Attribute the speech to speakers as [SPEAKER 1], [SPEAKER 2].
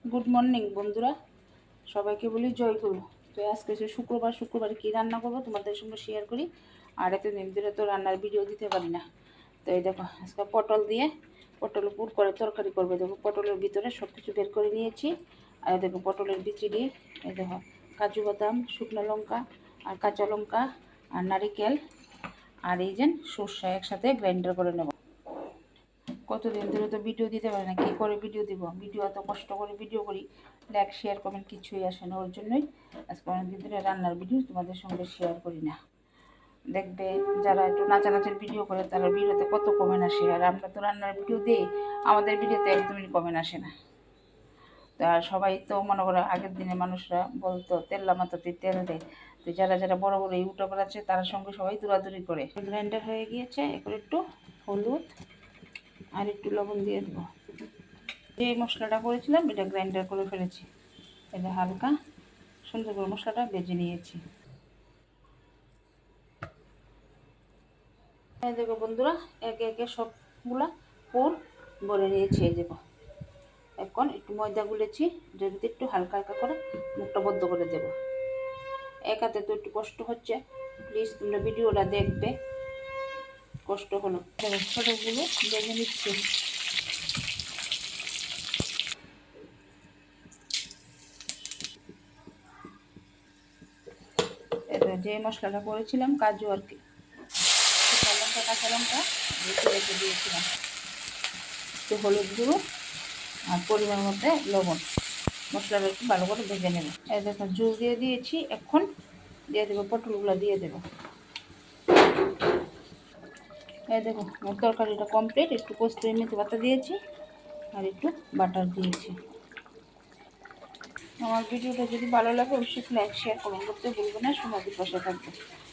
[SPEAKER 1] Good morning বন্ধুরা, সবাইকে বলি জয় গুরু। তো আজকে হচ্ছে শুক্রবার কী রান্না করবো তোমাদের সঙ্গে শেয়ার করি। আর এতদিন ধরে তো রান্নার ভিডিও দিতে পারি না। তো এই দেখো আজকে পটল দিয়ে পটল পুর করে তরকারি করবে। দেখো পটলের ভিতরে সব কিছু বের করে নিয়েছি। আর দেখো পটলের বিচি দিয়ে এই দেখো কাজু বাদাম, শুকনো লঙ্কা আর কাঁচা লঙ্কা আর নারিকেল আর এই যে সর্ষে একসাথে গ্রাইন্ডার করে নেব। কতদিন ধরে তো ভিডিও দিতে পারি না, কী করে ভিডিও দিব? ভিডিও এত কষ্ট করে ভিডিও করি, লাইক শেয়ার কমেন্ট কিছুই আসে না। ওর জন্যই আজকে অনেকদিন ধরে রান্নার ভিডিও তোমাদের সঙ্গে শেয়ার করি না। দেখবে যারা একটু নাচানাচির ভিডিও করে তারা ভিডিওতে কত কমেন্ট আসে, আর আমরা তো রান্নার ভিডিও দিই, আমাদের ভিডিওতে একদমই কমেন্ট আসে না। তো আর সবাই তো মনে করো আগের দিনে মানুষরা বলতো তেল্লা মাথাতে তেল দেয়। তো যারা যারা বড় বড় ইউটিউবার আছে তার সঙ্গে সবাই দৌড়াদৌড়ি করে। গ্রাইন্ডার হয়ে গিয়েছে, এখন একটু হলুদ আর একটু লবণ দিয়ে দেবো। যে মশলাটা করেছিলাম এটা গ্রাইন্ডার করে ফেলেছি। এটা হালকা সুন্দর করে মশলাটা ভেজে নিয়েছি। এই দেখো বন্ধুরা, একে একে সবগুলা পুর ভরে নিয়েছি। এই দেখো এখন একটু ময়দা গুলেছি, এটার ভিতরে একটু হালকা হালকা করে মুখটা বদ্ধ করে দেব। এক হাতে তো একটু কষ্ট হচ্ছে, প্লিজ তোমরা ভিডিওটা দেখবে। কষ্ট হলো ছোটোগুলো ভেজে নিচ্ছি। এবার যে মশলাটা করেছিলাম কাজু আর কি শুকনো লঙ্কা কাঁচা লঙ্কা রেখে দিয়েছিলাম, একটু হলুদ গুঁড়ো আর পরিমাণ মধ্যে লবণ, মশলাটা একটু ভালো করে ভেজে নেব। এই দেখো জল দিয়ে দিয়েছি, এখন দিয়ে দেবো পটলগুলো দিয়ে দেবো। এই দেখো আমার তরকারিটা কমপ্লিট, একটু কস্তুরি মেথি পাতা দিয়েছি আর একটু বাটার দিয়েছি। আমার ভিডিওটা যদি ভালো লাগে অবশ্যই লাইক শেয়ার কমেন্ট করতে ভুলবে না, সমাজের পাশে থাকবে।